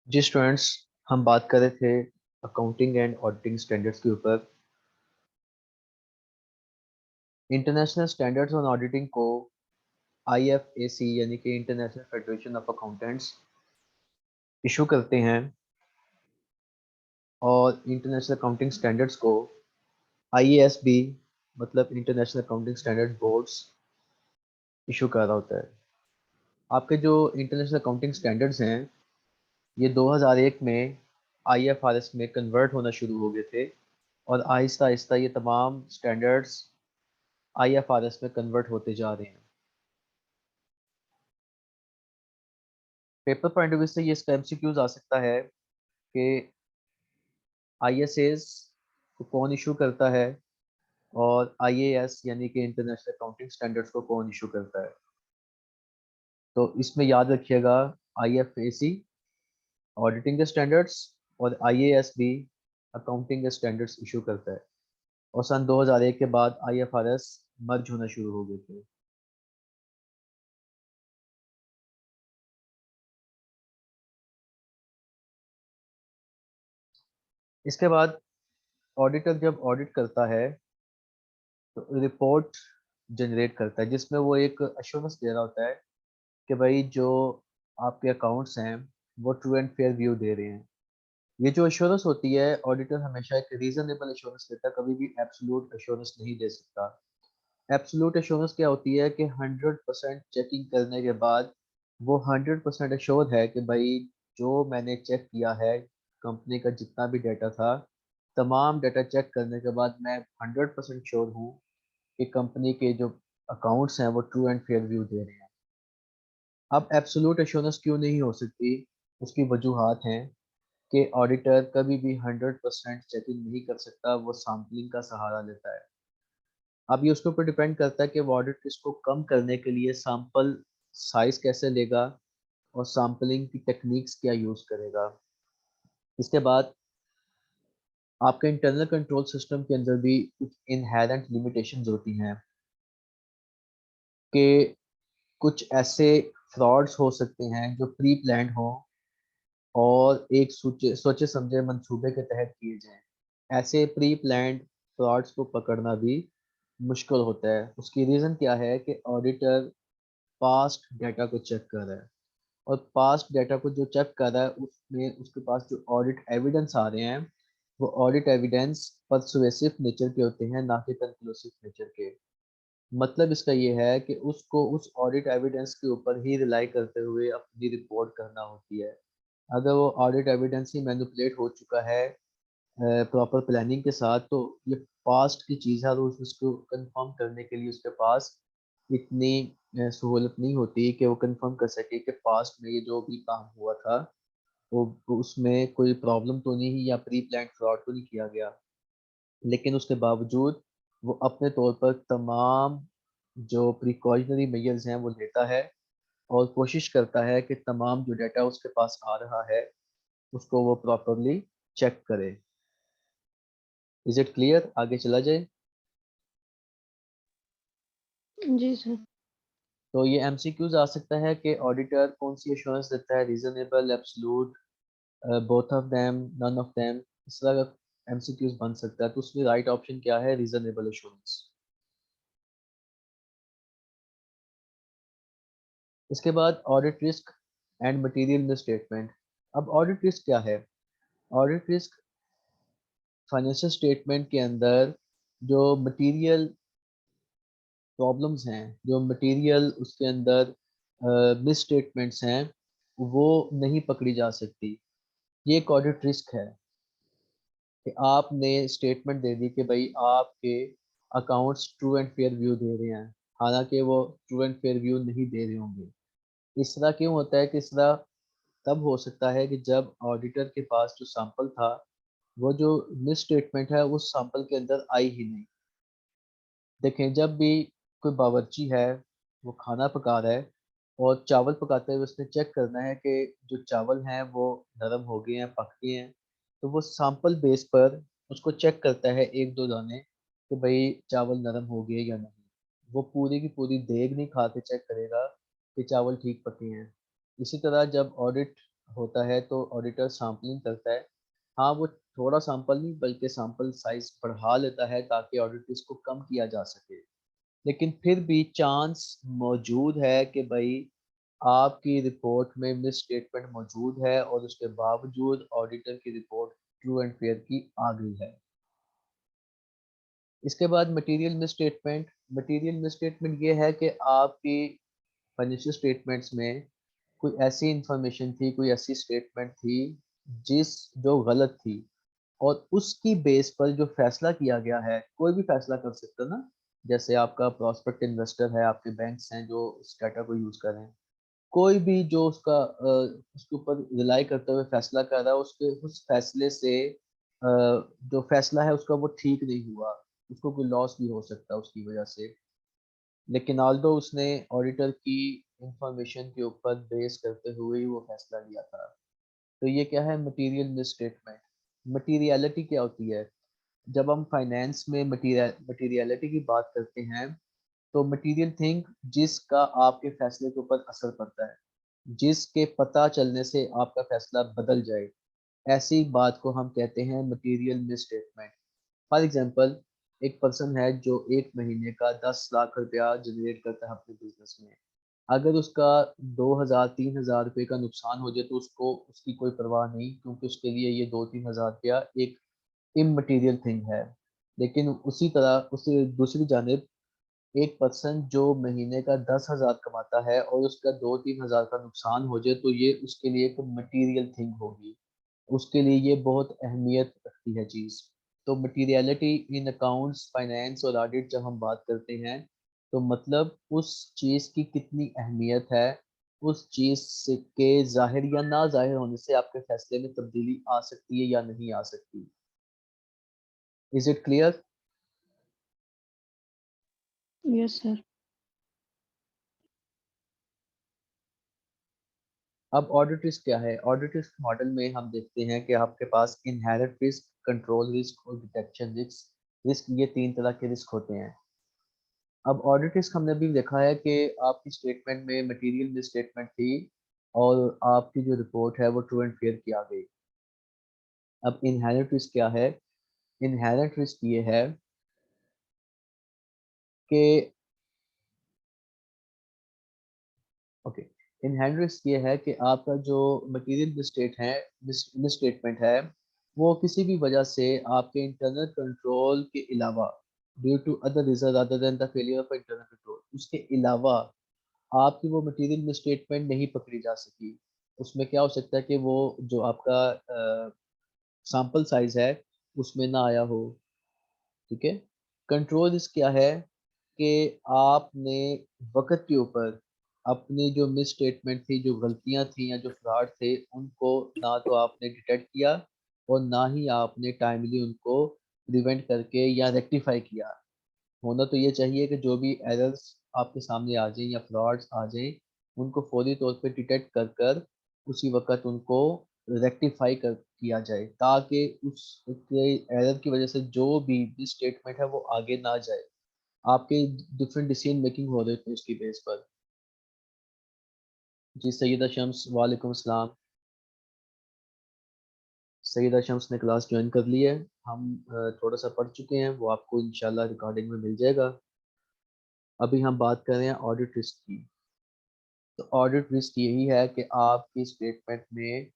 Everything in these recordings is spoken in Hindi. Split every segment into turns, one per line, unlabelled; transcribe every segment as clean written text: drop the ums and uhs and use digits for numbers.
जी स्टूडेंट्स, हम बात कर रहे थे अकाउंटिंग एंड ऑडिटिंग स्टैंडर्ड्स के ऊपर। इंटरनेशनल स्टैंडर्ड्स ऑन ऑडिटिंग को आईएफएसी यानी कि international federation of accountants issue करते हैं और इंटरनेशनल अकाउंटिंग स्टैंडर्ड्स को आईएएसबी मतलब international accounting standards boards issue कर रहा होता है। आपके जो इंटरनेशनल अकाउंटिंग स्टैंडर्ड्स हैं ये 2001 में आईएफआरएस में कन्वर्ट होना शुरू हो गए थे और आहिस्ता आहिस्ता ये तमाम स्टैंडर्ड्स आईएफआरएस में कन्वर्ट होते जा रहे हैं। पेपर पॉइंट ऑफ व्यू से ये इसका एमसीक्यूज आ सकता है कि आईएसएस को कौन इशू करता है और आईएएस यानी कि इंटरनेशनल अकाउंटिंग स्टैंडर्ड्स को कौन इशू करता है। तो इसमें याद रखिएगा, आईएफएसी ऑडिटिंग के स्टैंडर्ड्स और आईएएस भी अकाउंटिंग के स्टैंडर्ड्स इशू करता है। और सन 2001 के बाद आईएफआरएस मर्ज होना शुरू हो गए थे। इसके बाद ऑडिटर जब ऑडिट करता है तो रिपोर्ट जनरेट करता है जिसमें वो एक अश्योरेंस दे रहा होता है कि भाई जो आपके अकाउंट्स हैं वो ट्रू एंड फेयर व्यू दे रहे हैं। ये जो एश्योरेंस होती है, ऑडिटर हमेशा एक रीजनेबल एश्योरेंस देता है, कभी भी एब्सोल्यूट एश्योरेंस नहीं दे सकता। एब्सोल्यूट एश्योरेंस क्या होती है कि 100% चेकिंग करने के बाद वो 100% एश्योर है कि भाई जो मैंने चेक किया है, कंपनी का जितना भी डाटा था, तमाम डाटा चेक करने के बाद मैं 100% श्योर हूँ कि कंपनी के जो अकाउंट्स हैं वो ट्रू एंड फेयर व्यू दे रहे हैं। अब एब्सोल्यूट एश्योरेंस क्यों नहीं हो सकती? उसकी वजूहात हैं कि ऑडिटर कभी भी 100% चेकिंग नहीं कर सकता, वो सैम्पलिंग का सहारा लेता है। अब ये उसके ऊपर डिपेंड करता है कि वो ऑडिट रिस्क को कम करने के लिए सैंपल साइज कैसे लेगा और सैम्पलिंग की टेक्निक्स क्या यूज़ करेगा। इसके बाद आपके इंटरनल कंट्रोल सिस्टम के अंदर भी कुछ इनहेरेंट लिमिटेशंस होती हैं कि कुछ ऐसे फ्रॉड्स हो सकते हैं जो प्री प्लान्ड हो और एक सोचे सोचे समझे मंसूबे के तहत किए जाएं। ऐसे प्री प्लान्ड फ्रॉड्स को पकड़ना भी मुश्किल होता है। उसकी रीज़न क्या है कि ऑडिटर पास्ट डाटा को चेक कर रहा है और पास्ट डाटा को जो चेक कर रहा है उसमें उसके पास जो ऑडिट एविडेंस आ रहे हैं वो ऑडिट एविडेंस परसुएसिव नेचर के होते हैं, ना कि कंक्लूसिव नेचर के। मतलब इसका ये है कि उसको उस ऑडिट एविडेंस के ऊपर ही रिलाई करते हुए अपनी रिपोर्ट करना होती है। अगर वो ऑडिट एविडेंस ही मैनिपुलेट हो चुका है प्रॉपर प्लानिंग के साथ, तो ये पास्ट की चीज़ है और उसको कंफर्म करने के लिए उसके पास इतनी सहूलत नहीं होती कि वो कंफर्म कर सके कि पास्ट में ये जो भी काम हुआ था वो उसमें कोई प्रॉब्लम तो नहीं या प्री प्लान फ्रॉड तो नहीं किया गया। लेकिन उसके बावजूद वो अपने तौर पर तमाम जो प्रिकॉशनरी मेजर्स हैं वो लेता है और कोशिश करता है कि तमाम जो डाटा उसके पास आ रहा है उसको वो प्रॉपरली चेक करे। Is it clear? आगे चला जाए।
जी सर।
तो ये एमसीक्यूज आ सकता है कि ऑडिटर कौन सी एश्योरेंस देता है, reasonable, absolute, both of them, none of them. इस तरह का एमसीक्यूज बन सकता है। तो उसमें राइट ऑप्शन क्या है? Reasonable assurance. इसके बाद audit risk and material misstatement. अब ऑडिट रिस्क क्या है? ऑडिट रिस्क फाइनेंशियल स्टेटमेंट के अंदर जो मटेरियल प्रॉब्लम्स हैं, जो मटेरियल उसके अंदर मिस स्टेटमेंट्स हैं, वो नहीं पकड़ी जा सकती। ये एक ऑडिट रिस्क है कि आपने स्टेटमेंट दे दी कि भाई आपके accounts true and fair view दे रहे हैं, हालांकि वो ट्रू एंड फेयर व्यू नहीं दे रहे होंगे। इस तरह क्यों होता है कि इस तरह तब हो सकता है कि जब ऑडिटर के पास जो सैंपल था वो जो मिस स्टेटमेंट है उस सैंपल के अंदर आई ही नहीं। देखें, जब भी कोई बावर्ची है वो खाना पका रहा है और चावल पकाते हुए उसने चेक करना है कि जो चावल हैं वो नरम हो गए हैं, पक गए हैं, तो वो सैंपल बेस पर उसको चेक करता है एक दो दाने कि भाई चावल नरम हो गए या नहीं। वो पूरी की पूरी देग नहीं खा के चेक करेगा कि चावल ठीक पके हैं। इसी तरह जब ऑडिट होता है तो ऑडिटर सैम्पलिंग करता है। हाँ, वो थोड़ा सैंपल नहीं बल्कि सैंपल साइज बढ़ा लेता है ताकि ऑडिट रिस्क को कम किया जा सके। लेकिन फिर भी चांस मौजूद है कि भाई आपकी रिपोर्ट में मिस स्टेटमेंट मौजूद है और उसके बावजूद ऑडिटर की रिपोर्ट ट्रू एंड फेयर की आ गई है। इसके बाद material miss statement. Material miss statement ये है कि आपकी फाइनेंशियल स्टेटमेंट्स में कोई ऐसी इंफॉर्मेशन थी, कोई ऐसी स्टेटमेंट थी जिस जो गलत थी, और उसकी बेस पर जो फैसला किया गया है, कोई भी फैसला कर सकता है ना। जैसे आपका प्रोस्पेक्ट इन्वेस्टर है, आपके बैंक्स हैं जो इस डाटा को यूज कर रहे हैं, कोई भी जो उसके ऊपर रिलाई करते हुए फैसला कर रहा है, उसके उस फैसले से जो फैसला है उसका वो ठीक नहीं हुआ, उसको कोई लॉस भी हो सकता है उसकी वजह से। लेकिन ऑल्दो उसने ऑडिटर की इंफॉर्मेशन के ऊपर बेस करते हुए ही वो फैसला लिया था। तो ये क्या है, मटेरियल मिस स्टेटमेंट। मटीरियलिटी क्या होती है? जब हम फाइनेंस में मटीरियलिटी की बात करते हैं, तो मटीरियल थिंग जिसका आपके फैसले के ऊपर असर पड़ता है, जिसके पता चलने से आपका फैसला बदल जाए, ऐसी बात को हम कहते हैं material miss statement. For example, एक पर्सन है जो एक महीने का 10 लाख रुपया जनरेट करता है अपने बिजनेस में। अगर उसका 2,000 3,000 रुपये का नुकसान हो जाए तो उसको उसकी कोई परवाह नहीं, क्योंकि उसके लिए ये 2-3 हज़ार रुपया एक इमटेरियल थिंग है। लेकिन उसी तरह उसी दूसरी जानिब, एक पर्सन जो महीने का 10,000 कमाता है और उसका 2-3 हज़ार का नुकसान हो जाए तो ये उसके लिए एक मटीरियल थिंग होगी, उसके लिए ये बहुत अहमियत रखती है चीज़। तो मटीरियलिटी इन अकाउंट्स, फाइनेंस और ऑडिट जब हम बात करते हैं, तो मतलब उस चीज़ की कितनी अहमियत है, उस चीज़ से के जाहिर या ना जाहिर होने से आपके फैसले में तब्दीली आ सकती है या नहीं आ सकती। Is it clear?
Yes sir.
अब ऑडिट रिस्क क्या है? ऑडिट रिस्क मॉडल में हम देखते हैं कि आपके पास इनहेरेंट रिस्क, कंट्रोल रिस्क और डिटेक्शन रिस्क। रिस्क ये तीन तरह के रिस्क होते हैं। अब ऑडिट रिस्क हमने भी देखा है कि आपकी स्टेटमेंट में मटेरियल में स्टेटमेंट थी और आपकी जो रिपोर्ट है वो ट्रू एंड फेयर की आ गई। अब इनहेरेंट रिस्क क्या है? इनहेरेंट रिस्क ये है कि ओके, इनहेरेंट रिस्क ये है कि आपका जो मटेरियल मिसस्टेटमेंट है, वो किसी भी वजह से आपके इंटरनल कंट्रोल के अलावा, due to other reason other than the failure of internal control, उसके अलावा आपकी वो मटेरियल मिसस्टेटमेंट नहीं पकड़ी जा सकी। उसमें क्या हो सकता है कि वो जो आपका सैंपल साइज है उसमें ना आया हो। ठीक है। कंट्रोल रिस्क क्या है? कि आपने वक्त के ऊपर अपनी जो मिस स्टेटमेंट थी, जो गलतियां थी या जो फ्रॉड थे, उनको ना तो आपने डिटेक्ट किया और ना ही आपने टाइमली उनको प्रिवेंट करके या रेक्टिफाई किया। होना तो ये चाहिए कि जो भी एरर्स आपके सामने आ जाएं या फ्रॉड्स आ जाएं, उनको फौरी तौर पे डिटेक्ट कर कर उसी वक्त उनको रेक्टिफाई कर किया जाए, ताकि उस एरर की वजह से जो भी स्टेटमेंट है वो आगे ना जाए। आपके डिफरेंट डिसीजन मेकिंग हो रहे थे उसकी बेस पर। जी सैयदा शम्स, वालेकुम अस्सलाम। सैयदा शम्स ने क्लास ज्वाइन कर ली है। हम थोड़ा सा पढ़ चुके हैं, वो आपको इंशाल्लाह रिकॉर्डिंग में मिल जाएगा। अभी हम बात कर रहे हैं ऑडिट रिस्क की। तो ऑडिट रिस्क यही है कि आपकी स्टेटमेंट में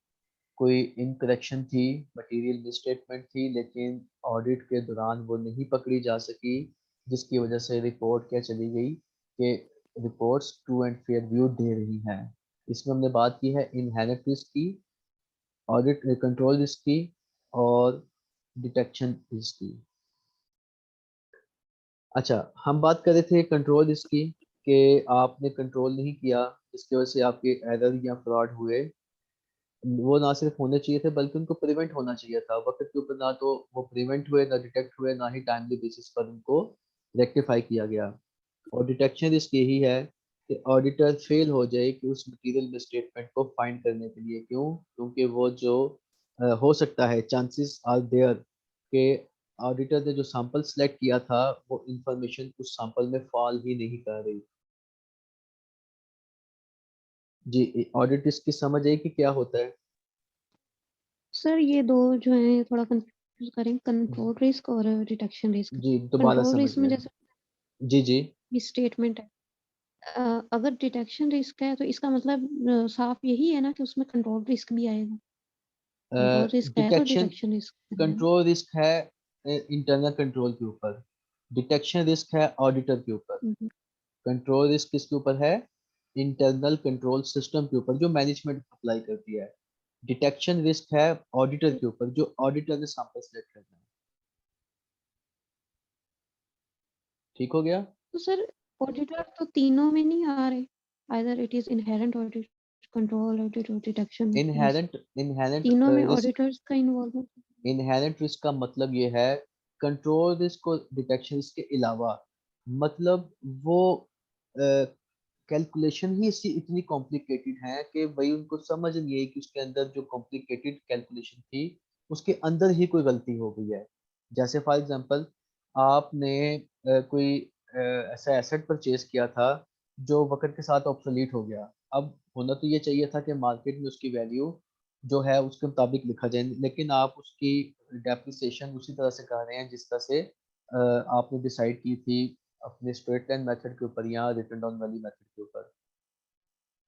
कोई इनकरेक्शन थी, मटेरियल मिसस्टेटमेंट थी, लेकिन ऑडिट के दौरान वो नहीं पकड़ी जा सकी, जिसकी वजह से रिपोर्ट क्या चली गई कि reports true and fair view दे रही हैं। इसमें हमने बात की है इनहेरेंट रिस्क की, ऑडिट कंट्रोल रिस्क की और डिटेक्शन रिस्क की। अच्छा, हम बात कर रहे थे कंट्रोल रिस्क की, कि आपने कंट्रोल नहीं किया, जिसकी वजह से आपके एरर या फ्रॉड हुए। वो ना सिर्फ होने चाहिए थे बल्कि उनको प्रिवेंट होना चाहिए था वक्त के ऊपर। ना तो वो प्रिवेंट हुए, ना डिटेक्ट हुए, ना ही टाइमली बेसिस पर उनको रेक्टिफाई किया गया। और डिटेक्शन रिस्क यही है कि ऑडिटर फेल हो जाए कि उस मटेरियल स्टेटमेंट को फाइंड करने के लिए। क्यों? क्योंकि वो जो हो सकता है, चांसेस आर देयर कि ऑडिटर ने जो सैंपल सेलेक्ट किया था वो इंफॉर्मेशन उस सैंपल में फॉल ही नहीं कर रही। जी, ऑडिट रिस्क की समझ है कि क्या होता है?
सर ये दो जो है थोड़ा कंफ्यूज करें, कंट्रोल रिस्क और डिटेक्शन रिस्क।
जी, दोबारा
कंट्रोल
समझ
रिस्क में
लें।
जैसे
जी, जी।
ये स्टेटमेंट है, अगर डिटेक्शन रिस्क है तो इसका मतलब साफ यही है ना कि उसमें कंट्रोल रिस्क भी आएगा। कंट्रोल रिस्क है तो
डिटेक्शन
डिटेक्शन रिस्क है।
कंट्रोल रिस्क है इंटरनल कंट्रोल के ऊपर। डिटेक्शन रिस्क है ऑडिटर के ऊपर।
हम्म,
कंट्रोल रिस्क किसके ऊपर है? इंटरनल कंट्रोल सिस्टम के ऊपर, जो मैनेजमेंट अप्लाई करती है। डिटेक्शन रिस्क है ऑडिटर के ऊपर, जो ऑडिटर ने सैंपल सेलेक्ट करना है। ठीक हो गया?
तो सर ऑडिटर तो तीनों में नहीं आ रहे, either it is inherent audit, control audit और डिटेक्शन रिस्क,
इनहेरेंट इनहेरेंट
तीनों में
रिस्क
ऑडिटर्स का इन्वॉल्वमेंट।
इनहेरेंट रिस्क का मतलब ये है कंट्रोल रिस्क और डिटेक्शन रिस्क के अलावा, मतलब वो कैलकुलेशन ही इसकी इतनी कॉम्प्लिकेटेड है कि भाई उनको समझ नहीं है कि उसके अंदर जो कॉम्प्लिकेटेड कैलकुलेशन थी उसके अंदर ही कोई गलती हो गई है। जैसे फॉर एग्जांपल, आपने कोई ऐसा एसेट परचेज किया था जो वक्त के साथ ऑब्सोलीट हो गया। अब होना तो ये चाहिए था कि मार्केट में उसकी वैल्यू जो है उसके मुताबिक लिखा जाए, लेकिन आप उसकी डेप्रिसिएशन उसी तरह से कर रहे हैं जिस तरह से आपने डिसाइड की थी अपने स्ट्रेट लाइन मेथड के ऊपर या रिटर्न डाउन वाली मेथड के ऊपर।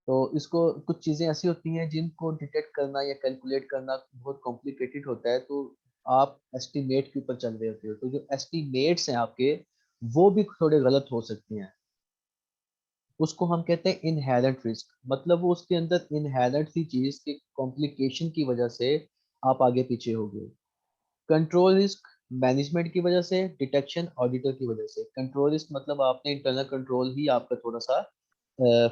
तो इसको कुछ चीज़ें ऐसी होती हैं जिनको डिटेक्ट करना या कैलकुलेट करना बहुत कॉम्प्लिकेटेड होता है, तो आप एस्टिमेट के ऊपर चल रहे होते हो, तो जो एस्टिमेट्स हैं आपके वो भी थोड़े गलत हो सकते हैं। उसको हम कहते हैं इनहेरेंट रिस्क, मतलब वो उसके अंदर इनहेरेंट सी चीज़ की कॉम्प्लिकेशन की वजह से आप आगे पीछे हो गए। कंट्रोल रिस्क मैनेजमेंट की वजह से, डिटेक्शन ऑडिटर की वजह से। कंट्रोल रिस्क मतलब आपने इंटरनल कंट्रोल ही आपका थोड़ा सा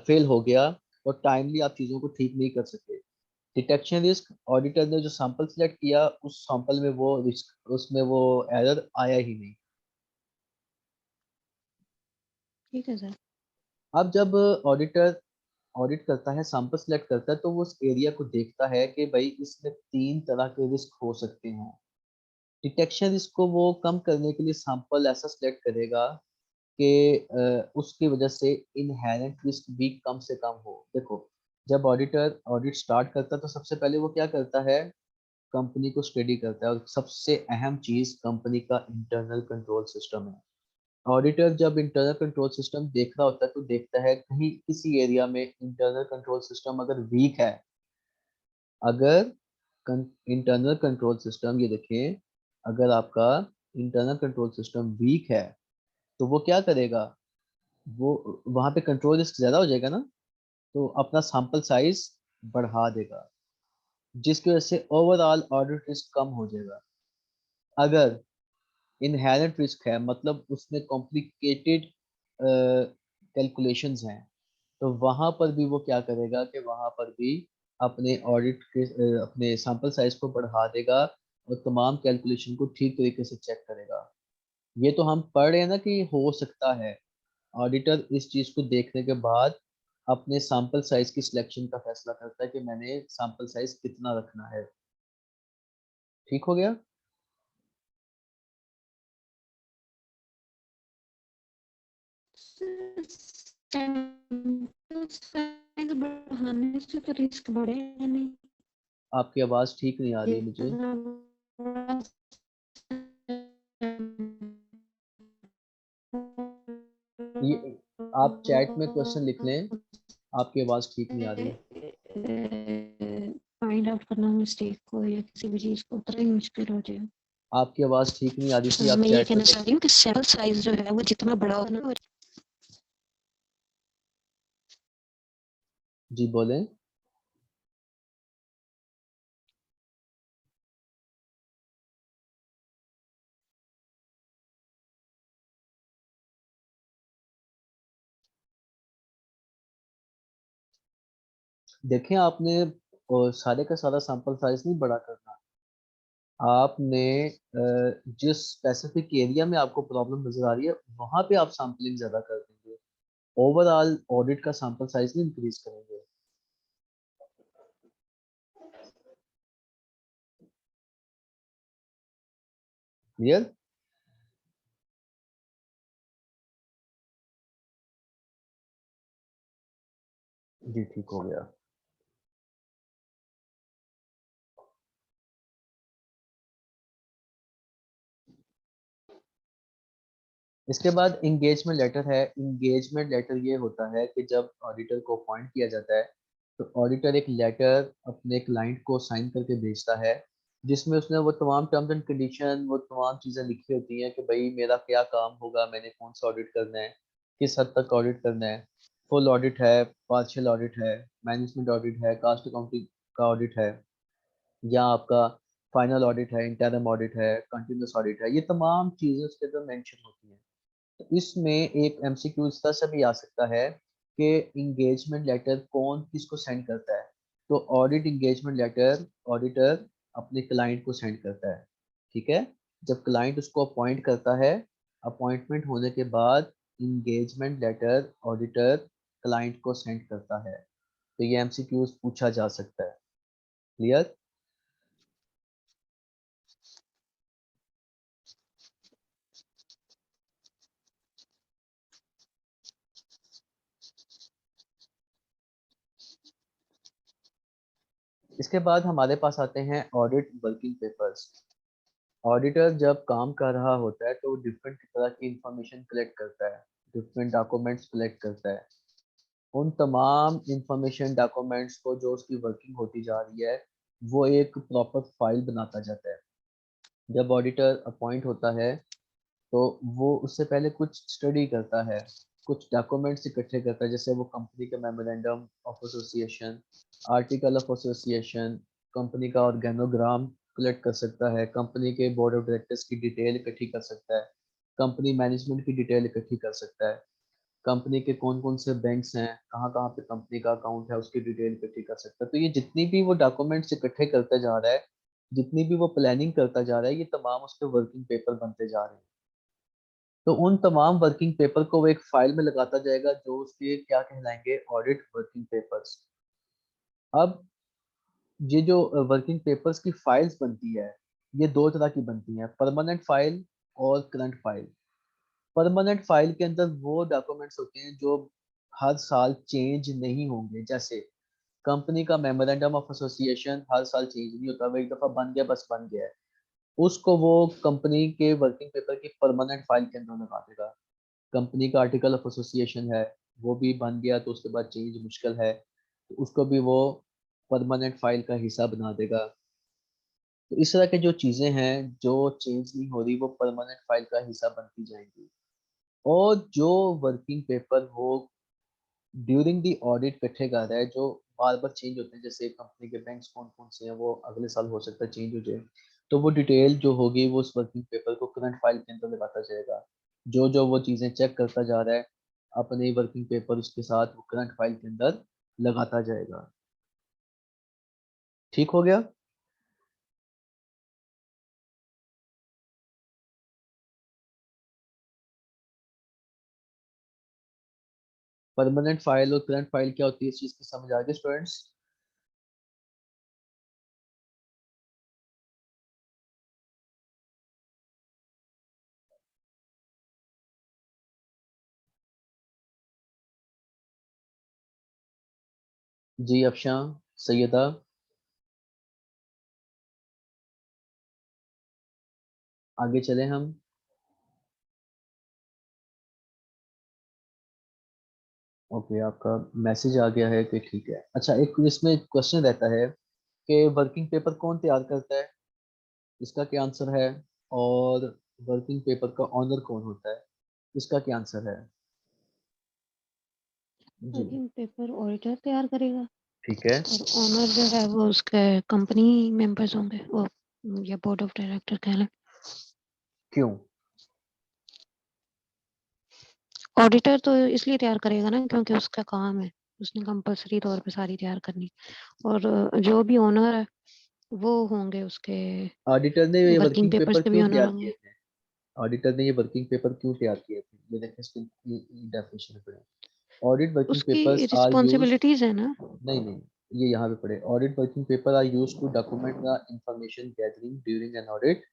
फेल हो गया और टाइमली आप चीज़ों को ठीक नहीं कर सके। डिटेक्शन रिस्क, ऑडिटर ने जो सैंपल सेलेक्ट किया उस सैंपल में वो रिस्क, उसमें वो एरर आया ही नहीं।
ठीक है सर।
अब जब ऑडिटर ऑडिट करता है, सैंपल सेलेक्ट करता है, तो वो उस एरिया को देखता है कि भाई इसमें तीन तरह के रिस्क हो सकते हैं। डिटेक्शन रिस्क को वो कम करने के लिए सैंपल ऐसा सेलेक्ट करेगा कि उसकी वजह से इनहेरेंट रिस्क भी कम से कम हो। देखो, जब ऑडिटर ऑडिट स्टार्ट करता है तो सबसे पहले वो क्या करता है? कंपनी को स्टडी करता है, और सबसे अहम चीज कंपनी का इंटरनल कंट्रोल सिस्टम है। ऑडिटर जब इंटरनल कंट्रोल सिस्टम देख रहा होता है तो देखता है कहीं किसी एरिया में इंटरनल कंट्रोल सिस्टम अगर वीक है। अगर इंटरनल कंट्रोल सिस्टम, ये देखें, अगर आपका इंटरनल कंट्रोल सिस्टम वीक है तो वो क्या करेगा? वो वहां पे कंट्रोल रिस्क ज्यादा हो जाएगा ना, तो अपना सैंपल साइज बढ़ा देगा, जिसकी वजह से ओवरऑल ऑडिट रिस्क कम हो जाएगा। अगर इनहेरेंट रिस्क है, मतलब उसमें कॉम्प्लिकेटेड कैलकुलेशंस हैं, तो वहां पर भी वो क्या करेगा कि वहां पर भी अपने ऑडिट के अपने सैंपल साइज को बढ़ा देगा और तमाम कैलकुलेशन को ठीक तरीके से चेक करेगा। ये तो हम पढ़ रहे हैं ना कि हो सकता है। ऑडिटर इस चीज को देखने के बाद अपने सैंपल साइज की सिलेक्शन का फैसला करता है कि मैंने सैंपल साइज कितना रखना है। ठीक हो गया?
सैंपल साइज बढ़ाने से तो रिस्क बढ़ेगा नहीं,
आपकी आवाज ठीक नहीं आ रही है मुझे।
जितना बड़ा
ये आप चैट में क्वेश्चन लिख लें, आपकी आवाज ठीक नहीं आ रही।
फाइंड आउट करना मिस्टेक को या किसी भी चीज को उतना ही मुश्किल हो जाएगा।
आपकी आवाज ठीक नहीं आ रही थी, आप
मैं ये
चैट में
कहना चाह रही
क्वेश्चन।
हूँ कि सैंपल साइज जो है वो जितना बड़ा होगा ना।
जी बोलें। देखें, आपने सारे का सारा सैंपल साइज नहीं बड़ा करना। आपने जिस स्पेसिफिक एरिया में आपको प्रॉब्लम नजर आ रही है वहां पे आप सैम्पलिंग ज्यादा कर देंगे, ओवरऑल ऑडिट का सैंपल साइज नहीं इंक्रीज करेंगे। क्लियर? जी ठीक हो गया। इसके बाद इंगेजमेंट लेटर है। इंगेजमेंट लेटर ये होता है कि जब ऑडिटर को अपॉइंट किया जाता है तो ऑडिटर एक लेटर अपने क्लाइंट को साइन करके भेजता है, जिसमें उसने वो तमाम टर्म्स एंड कंडीशन, वो तमाम चीज़ें लिखी होती हैं कि भाई मेरा क्या काम होगा, मैंने कौन सा ऑडिट करना है, किस हद तक ऑडिट करना है, फुल ऑडिट है, पार्शियल ऑडिट है, मैनेजमेंट ऑडिट है, कास्ट अकाउंटिंग का ऑडिट है, या आपका फाइनल ऑडिट है, इंटरम ऑडिट है, कंटिन्यूस ऑडिट है, ये तमाम चीज़ें उसके अंदर मेंशन होती हैं। तो इसमें एक एमसीक्यू इस तरह से भी आ सकता है कि इंगेजमेंट लेटर कौन किसको सेंड करता है। तो ऑडिट इंगेजमेंट लेटर ऑडिटर अपने क्लाइंट को सेंड करता है, ठीक है। जब क्लाइंट उसको अपॉइंट करता है, अपॉइंटमेंट होने के बाद इंगेजमेंट लेटर ऑडिटर क्लाइंट को सेंड करता है। तो ये एमसीक्यूज पूछा जा सकता है। क्लियर? इसके बाद हमारे पास आते हैं ऑडिट वर्किंग पेपर्स। ऑडिटर जब काम कर रहा होता है तो डिफरेंट तरह की इंफॉर्मेशन कलेक्ट करता है, डिफरेंट डॉक्यूमेंट्स कलेक्ट करता है। उन तमाम इंफॉर्मेशन डॉक्यूमेंट्स को जो उसकी वर्किंग होती जा रही है, वो एक प्रॉपर फाइल बनाता जाता है। जब ऑडिटर अपॉइंट होता है तो वो उससे पहले कुछ स्टडी करता है, कुछ डॉक्यूमेंट्स इकट्ठे करता है, जैसे वो कंपनी का memorandum of association, article of association, company का ऑर्गेनोग्राम कलेक्ट कर सकता है, कंपनी के बोर्ड ऑफ डायरेक्टर्स की डिटेल इकट्ठी कर सकता है, कंपनी मैनेजमेंट की डिटेल इकट्ठी कर सकता है, कंपनी के कौन कौन से बैंक्स हैं, कहाँ कहाँ पे कंपनी का अकाउंट है, उसकी डिटेल इकट्ठी कर सकता है। तो ये जितनी भी वो डॉक्यूमेंट्स इकट्ठे करता जा रहा है, जितनी भी वो प्लानिंग करता जा रहा है, ये तमाम उसके वर्किंग पेपर बनते जा रहे हैं। तो उन तमाम वर्किंग पेपर को वो एक फाइल में लगाता जाएगा, जो उसके क्या कहलाएंगे, ऑडिट वर्किंग पेपर्स। अब ये जो वर्किंग पेपर्स की फाइल्स बनती है, ये दो तरह की बनती हैं, परमानेंट फाइल और करंट फाइल। परमानेंट फाइल के अंदर वो डॉक्यूमेंट्स होते हैं जो हर साल चेंज नहीं होंगे। जैसे कंपनी का मेमोरेंडम ऑफ एसोसिएशन हर साल चेंज नहीं होता, वो एक दफा बन गया बस बन गया है, उसको वो कंपनी के वर्किंग पेपर की परमानेंट फाइल के अंदर लगा देगा। कंपनी का आर्टिकल ऑफ एसोसिएशन है, वो भी बन गया तो उसके बाद चेंज मुश्किल है, तो उसको भी वो परमानेंट फाइल का हिस्सा बना देगा। तो इस तरह के जो चीज़ें हैं जो चेंज नहीं हो रही, वो परमानेंट फाइल का हिस्सा बनती जाएंगी। और जो वर्किंग पेपर वो ड्यूरिंग दी ऑडिट इकट्ठे कर रहा है, जो बार बार चेंज होते हैं, जैसे कंपनी के बैंक्स कौन कौन से हैं वो अगले साल हो सकता है चेंज हो जाए, तो वो डिटेल जो होगी वो उस वर्किंग पेपर को करंट फाइल के अंदर लगाता जाएगा। जो जो वो चीज़ें चेक करता जा रहा है अपने वर्किंग पेपर उसके साथ वो करंट फाइल के अंदर लगाता जाएगा। ठीक हो गया? परमानेंट फाइल और करंट फाइल क्या होती है, इस चीज़ की समझ आ गई स्टूडेंट्स? जी अफशां, सैयदा, आगे चले हम। ओके, आपका मैसेज आ गया है कि ठीक है। अच्छा, एक इसमें क्वेश्चन रहता है कि वर्किंग पेपर कौन तैयार करता है, इसका क्या आंसर है? और वर्किंग पेपर का ऑनर कौन होता है, इसका क्या आंसर है? जी
वर्किंग पेपर ऑडिटर तैयार करेगा
ठीक है।
और ओनर जो है वो उसके कंपनी मेंबर्स होंगे, वो या बोर्ड ऑफ डायरेक्टर कह लें।
क्यों?
ऑडिटर तो इसलिए तैयार करेगा ना क्योंकि उसका काम है, उसने कंपलसरी तौर पे सारी तैयार करनी। और जो भी ओनर है वो होंगे उसके
ऑडिटर ने ये
वर्किंग
वर्किंग
पेपर्स
पेपर
के भी
क्यों
ओनर
तैयार
होंगे।
किए थे? ऑडिटर ने ये वर्किंग पेपर क्यों तैयार किए थे, ये देखें इसकी डेफिनेशन पढ़ें। ऑडिट वर्किंग
उसकी
पेपर्स आर यूज्ड,
रिस्पॉन्सिबिलिटीज है ना।
नहीं नहीं, ये यहाँ पे पढ़े, audit working paper are used to document the information gathering during an audit.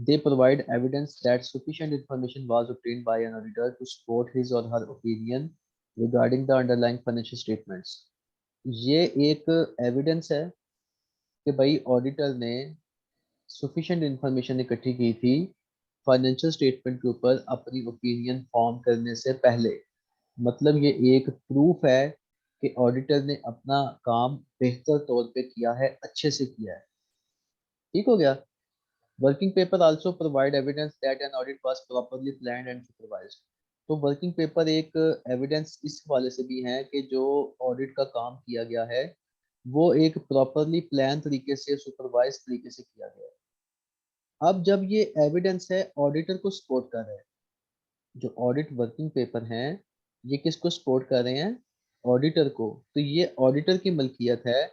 They provide evidence that sufficient information was obtained by an auditor to support his or her opinion regarding the underlying financial statements. ये एक एविडेंस है कि भाई ऑडिटर ने सफिशिएंट इंफॉर्मेशन इकट्ठी की थी फाइनेंशियल स्टेटमेंट के ऊपर अपनी ओपिनियन फॉर्म करने से पहले। मतलब ये एक प्रूफ है कि ऑडिटर ने अपना काम बेहतर तौर पे किया है, अच्छे से किया है। ठीक हो गया। Working paper also provide evidence that an audit was properly planned and supervised. तो वर्किंग पेपर एक एविडेंस इस वाले से भी है कि जो ऑडिट का काम किया गया है वो एक प्रॉपरली प्लान तरीके से, सुपरवाइज तरीके से किया गया है। अब जब ये एविडेंस है ऑडिटर को सपोर्ट कर रहा है, जो ऑडिट वर्किंग पेपर हैं ये किसको सपोर्ट कर रहे हैं? ऑडिटर को। तो ये ऑडिटर की मलकियत है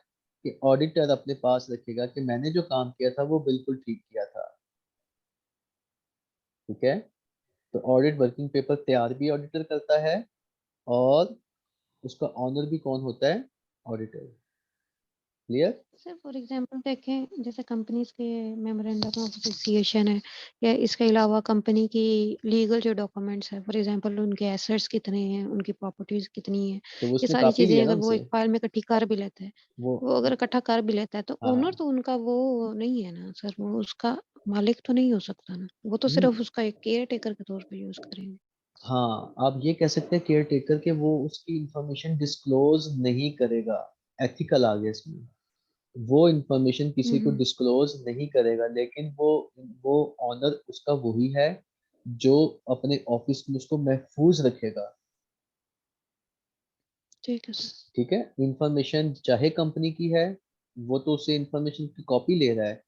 कि ऑडिटर अपने पास रखेगा कि मैंने जो काम किया था वो बिल्कुल ठीक किया था। ठीक है। तो ऑडिट वर्किंग पेपर तैयार भी ऑडिटर करता है और उसका ऑनर भी कौन होता है? Auditor. Clear?
Sir for example देखें, जैसे कंपनीज के मेमोरेंडम ऑफ एसोसिएशन है, या इसके अलावा कंपनी की लीगल जो डॉक्यूमेंट्स है, फॉर एग्जांपल उनके एसेट्स कितने हैं, उनकी प्रॉपर्टीज कितनी है,
तो
ये
उसने
सारी
कापी
चीजें
लिया ना
अगर वो
उनसे।
एक फाइल में इकट्ठी कर भी लेता है,
वो
वो अगर इकट्ठा कर भी लेता है, तो ओनर
हाँ।
तो उनका वो नहीं है ना सर, वो उसका मालिक तो नहीं हो सकता ना, वो तो
हम्म,
सिर्फ उसका एक केयर टेकर के तौर पे यूज करेंगे।
हाँ, आप ये कह सकते हैं केयर टेकर के वो उसकी इंफॉर्मेशन डिस्क्लोज नहीं करेगा। एथिकल आ गया इसमें। वो इंफॉर्मेशन किसी को
हम्म,
डिस्क्लोज नहीं करेगा, लेकिन वो ऑनर उसका वही है जो अपने ऑफिस में उसको महफूज रखेगा।
ठीक है सर।
ठीक है। इंफॉर्मेशन चाहे कंपनी की है, वो तो उससे इंफॉर्मेशन की कॉपी ले रहा है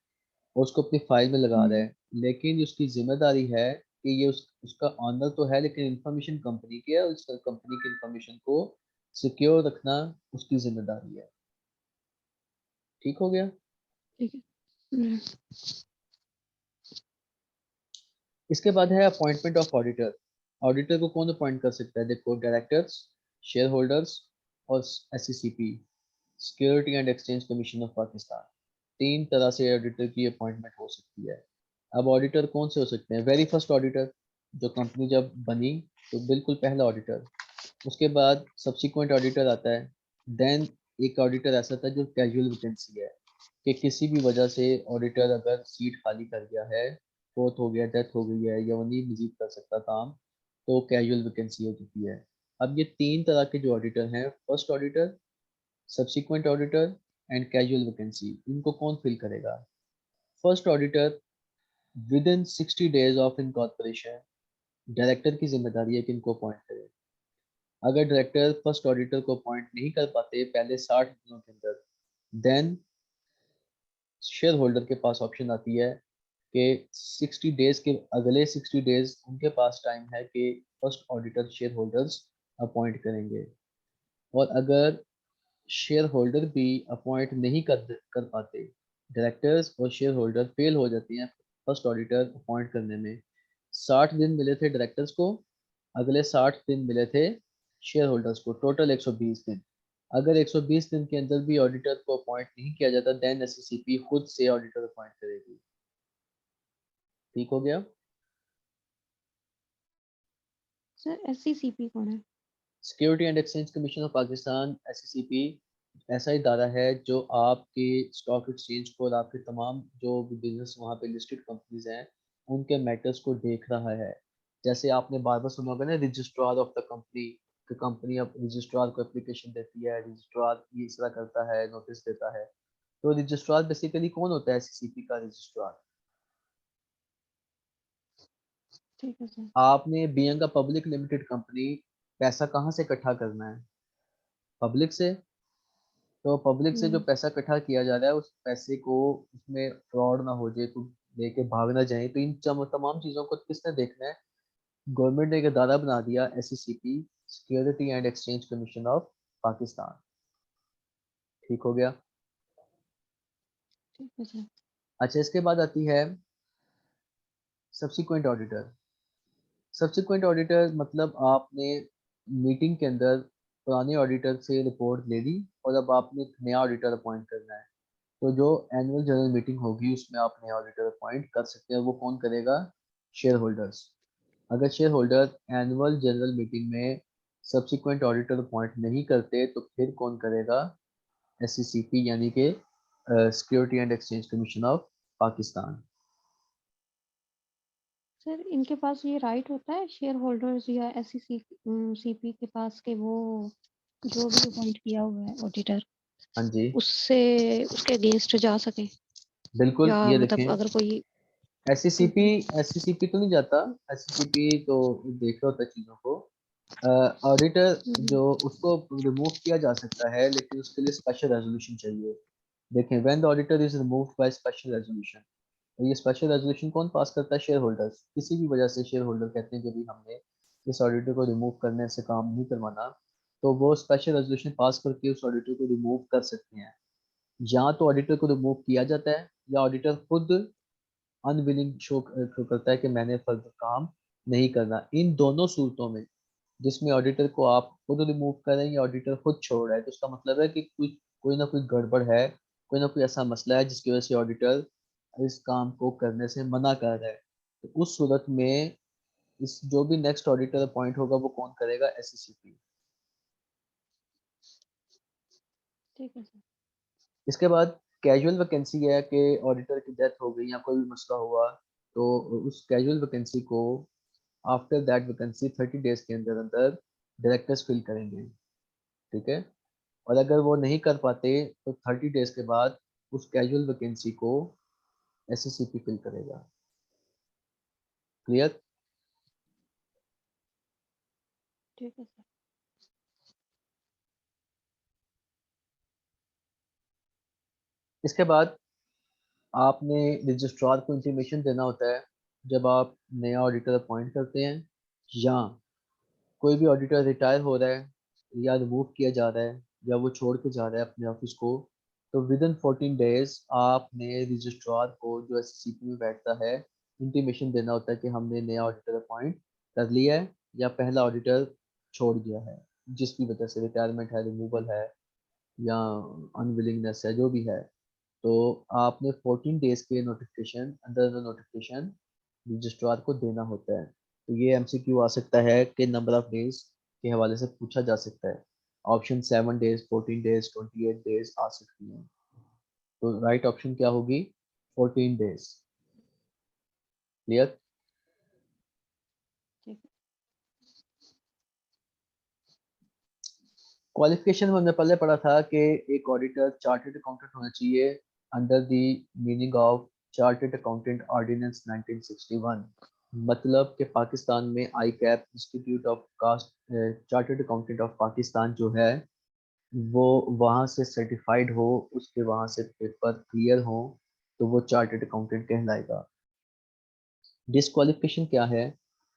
और उसको अपनी फाइल में लगा रहा
हम्म,
है, लेकिन उसकी जिम्मेदारी है कि ये उसका ऑनर तो है लेकिन इंफॉर्मेशन कंपनी की है और उस कंपनी की इंफॉर्मेशन को सिक्योर रखना उसकी जिम्मेदारी है। ठीक हो गया।
ठीक है। हम्म,
इसके बाद है अपॉइंटमेंट ऑफ ऑडिटर। ऑडिटर को कौन अपॉइंट कर सकता है? देखो, डायरेक्टर्स, शेयर होल्डर्स और SCCP, security and exchange commission of Pakistan. तीन तरह से ऑडिटर की अपॉइंटमेंट हो सकती है। अब ऑडिटर कौन से हो सकते हैं? वेरी फर्स्ट ऑडिटर, जो कंपनी जब बनी तो बिल्कुल पहला ऑडिटर। उसके बाद सब्सिक्वेंट ऑडिटर आता है। देन एक ऑडिटर ऐसा था जो कैजुअल वैकेंसी है, कि किसी भी वजह से ऑडिटर अगर सीट खाली कर गया है, फोर्थ हो गया, डेथ हो गई है, या वो नहीं मजीद कर सकता काम, तो कैजुअल वैकेंसी हो चुकी है। अब ये तीन तरह के जो ऑडिटर हैं, first auditor, subsequent auditor and casual vacancy, इनको कौन फिल करेगा? First auditor, with in 60 days of incorporation director की जिम्मेदारी है कि इनको अपॉइंट करे। अगर डायरेक्टर फर्स्ट ऑडिटर को अपॉइंट नहीं कर पाते पहले 60 दिनों के अंदर, देन शेयर होल्डर के पास ऑप्शन आती है कि 60 days के अगले 60 days उनके पास टाइम है कि first auditor share holders appoint करेंगे। और अगर शेयर होल्डर भी अपॉइंट नहीं कर पाते, डायरेक्टर्स और शेयर होल्डर फेल हो जाते हैं फर्स्ट ऑडिटर अपॉइंट करने में। 60 दिन मिले थे डायरेक्टर्स को, अगले 60 दिन मिले थे शेयर होल्डर्स को, टोटल 120 दिन। अगर 120 दिन के अंदर भी ऑडिटर को अपॉइंट नहीं किया जाता, देन एससीसीपी खुद से ऑडिटर अपॉइंट करेगी। ठीक हो गया।
सर एससीसीपी कौन है?
Security and exchange commission of Pakistan, SCCP, ऐसा इदारा है जो आपके स्टॉक एक्सचेंज को और आपके तमाम जो भी बिजनेस वहाँ पे लिस्टेड कंपनीज हैं उनके मैटर्स को देख रहा है। जैसे आपने बार बार सुना होगा ना, रजिस्ट्रार ऑफ द कंपनी, कि कंपनी अब रजिस्ट्रार को एप्लीकेशन देती है, रजिस्ट्रार ये इस तरह करता है, नोटिस देता है। तो रजिस्ट्रार बेसिकली कौन होता है? एससीसीपी का रजिस्ट्रार।
ठीक है सर।
आपने being a public limited company पैसा कहाँ से इकट्ठा करना है? पब्लिक से। तो पब्लिक से जो
हम्म,
पैसा इकट्ठा किया जा रहा है उस पैसे को, उसमें फ्रॉड ना हो जाए, कुछ लेके भाग ना जाए, तो इन तमाम चीजों को किसने देखना है? गवर्नमेंट ने एक अदारा बना दिया, SCCP, security and exchange commission of Pakistan. ठीक हो गया।
ठीक है सर।
अच्छा, इसके बाद आती है सब्सिक्वेंट ऑडिटर। सब्सिक्वेंट ऑडिटर मतलब आपने मीटिंग के अंदर पुराने ऑडिटर से रिपोर्ट ले ली और अब आपने एक नया ऑडिटर अपॉइंट करना है। तो जो एनुअल जनरल मीटिंग होगी उसमें आप नया ऑडिटर अपॉइंट कर सकते हैं। वो कौन करेगा? Shareholders. अगर shareholder annual general meeting में सब्सिक्वेंट ऑडिटर अपॉइंट नहीं करते तो फिर कौन करेगा? SECP यानी कि security and exchange commission of Pakistan.
Sir इनके पास ये राइट होता है शेयर होल्डर्स या SECP के पास के वो जो भी अपॉइंट किया हुआ है ऑडिटर
हाँ जी,
उससे उसके अगेंस्ट जा सके,
बिल्कुल।
या
ये
मतलब
देखें,
अगर कोई
SECP SECP तो नहीं जाता। SECP तो देख रहा होता है चीज़ों को। ऑडिटर जो, उसको रिमूव किया जा सकता है, लेकिन उसके लिए स्पेशल रेजोल्यूशन चाहिए। देखें, when the auditor is removed by special resolution, तो ये स्पेशल रेजोल्यूशन कौन पास करता है? Share holders. किसी भी वजह से शेयर होल्डर कहते हैं कि भाई हमने इस ऑडिटर को रिमूव करने से काम नहीं करवाना, तो वो स्पेशल रेजोल्यूशन पास करके उस ऑडिटर को रिमूव कर सकते हैं। या तो ऑडिटर को रिमूव किया जाता है, या ऑडिटर खुद अनविलिंग शो करता है कि मैंने फर्दर काम नहीं करना। इन दोनों सूरतों में, जिसमें ऑडिटर को आप खुद रिमूव करें या ऑडिटर खुद छोड़ रहा है, तो उसका मतलब है कि कोई कोई ना कोई गड़बड़ है, कोई ना कोई ऐसा मसला है जिसकी वजह से ऑडिटर इस काम को करने से मना कर रहा है। तो उस सूरत में इस जो भी नेक्स्ट ऑडिटर अपॉइंट होगा वो कौन करेगा? SECP।
ठीक है सर।
इसके बाद कैजुअल वैकेंसी है कि ऑडिटर की डेथ हो गई या कोई भी मसला हुआ, तो उस कैजुअल वैकेंसी को आफ्टर दैट वैकेंसी 30 डेज के अंदर अंदर डायरेक्टर्स फिल करेंगे। ठीक है। और अगर वो नहीं कर पाते तो 30 डेज के बाद उस कैजुअल वैकेंसी को SECP फिल करेगा। क्लियर?
ठीक है सर।
इसके बाद आपने रजिस्ट्रार को इंटीमेशन देना होता है जब आप नया ऑडिटर अपॉइंट करते हैं, या कोई भी ऑडिटर रिटायर हो रहा है या रिमूव किया जा रहा है या वो छोड़ के जा रहा है अपने ऑफिस को, तो विद इन 14 डेज आपने रजिस्ट्रार को जो SECP में बैठता है इंटीमेशन देना होता है कि हमने नया ऑडिटर अपॉइंट कर लिया है या पहला ऑडिटर छोड़ गया है, जिस भी वजह से रिटायरमेंट है, रिमूवल है, या अनविलिंगनेस है, जो भी है। तो आपने 14 डेज के notification, under the notification registrar को देना होता है। तो ये MCQ आ सकता है कि नंबर ऑफ डेज के हवाले से पूछा जा सकता है। ऑप्शन 7 डेज, 14 डेज, 28 डेज आ सकती हैं। तो राइट ऑप्शन क्या होगी? 14 डेज। क्लियर?
ठीक
क्वालिफिकेशन में हमने पहले पढ़ा था कि एक ऑडिटर चार्टर्ड अकाउंटेंट होना चाहिए under the meaning of chartered accountant ordinance 1961। मतलब कि पाकिस्तान में ICAP institute of cost chartered accountant of Pakistan जो है, वो वहाँ से सर्टिफाइड हो, उसके वहाँ से पेपर क्लियर हो, तो वो चार्टर्ड अकाउंटेंट कहलाएगा। डिस्क्वालिफिकेशन क्या है?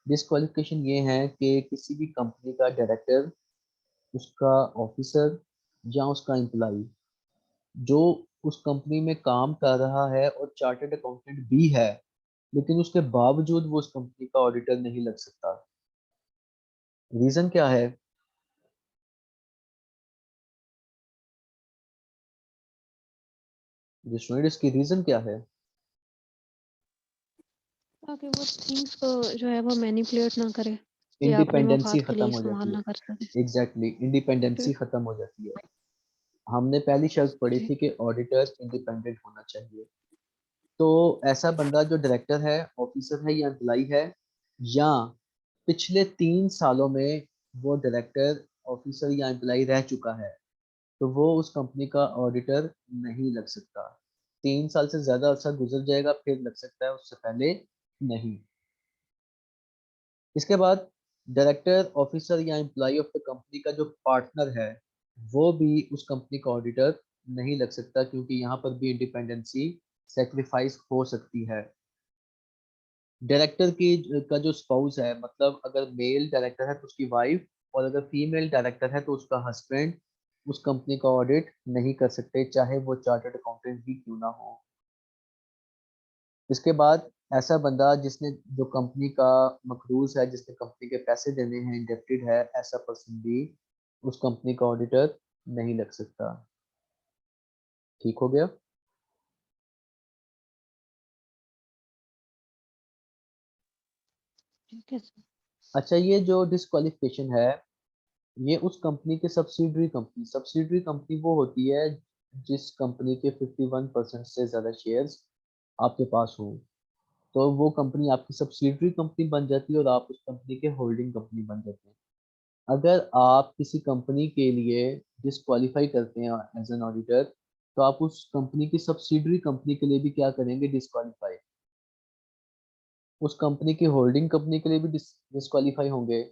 डिस्क्वालिफिकेशन ये है कि किसी भी कंपनी का डायरेक्टर, उसका ऑफिसर या उसका एम्प्लाई जो उस कंपनी में काम कर रहा है और चार्टर्ड अकाउंटेंट भी है, लेकिन उसके बावजूद वो उस कंपनी का ऑडिटर नहीं लग सकता। रीजन क्या है? स्टूडेंट, इसकी रीजन क्या है?
ताकि वो थिंग्स को जो है वो मैनिपुलेट ना करे या अपने
इंडिपेंडेंसी
मफाद के लिए
खत्म हो
इस्तेमाल
जाती है।
ना कर सके।
एग्जैक्टली, इंडिपेंडेंसी
ठीक
खत्म हो जाती है। हमने पहली शर्त पढ़ी
ठीक
थी कि ऑडिटर इंडिपेंडेंट होना चाहिए। तो ऐसा बंदा जो डायरेक्टर है, ऑफिसर है या एम्प्लाई है, या पिछले 3 सालों में वो डायरेक्टर, ऑफिसर या एम्प्लाई रह चुका है, तो वो उस कंपनी का ऑडिटर नहीं लग सकता। 3 साल से ज्यादा अरसा गुजर जाएगा फिर लग सकता है, उससे पहले नहीं। इसके बाद डायरेक्टर, ऑफिसर या एम्प्लॉय ऑफ द कंपनी का जो पार्टनर है, वो भी उस कंपनी का ऑडिटर नहीं लग सकता, क्योंकि यहाँ पर भी इंडिपेंडेंसी सेक्रीफाइस हो सकती है। डायरेक्टर की का जो स्पाउस है, मतलब अगर मेल डायरेक्टर है तो उसकी वाइफ, और अगर फीमेल डायरेक्टर है तो उसका हस्बैंड उस कंपनी का ऑडिट नहीं कर सकते, चाहे वो चार्टर्ड अकाउंटेंट भी क्यों ना हो। इसके बाद ऐसा बंदा जिसने, जो कंपनी का मकरूज है, जिसने कंपनी के पैसे देने हैं, इंडेप्टेड है, ऐसा पर्सन भी उस कंपनी का ऑडिटर नहीं लग सकता। ठीक हो गया?
ठीक है सर।
अच्छा, ये जो डिस्क्वालिफिकेशन है, ये उस कंपनी के सब्सिडरी कंपनी वो होती है जिस कंपनी के 51% से ज़्यादा शेयर्स आपके पास हों, तो वो कंपनी आपकी सब्सिडरी कंपनी बन जाती है और आप उस कंपनी के होल्डिंग कंपनी बन जाते हैं। अगर आप किसी कंपनी के लिए डिस्क्वालीफाई करते हैं एज एन ऑडिटर, तो आप उस कंपनी की सब्सिडरी कंपनी के लिए भी क्या करेंगे, डिस्क्वालीफाई। उस कंपनी की होल्डिंग कंपनी के लिए भी डिस्क्वालीफाई होंगे,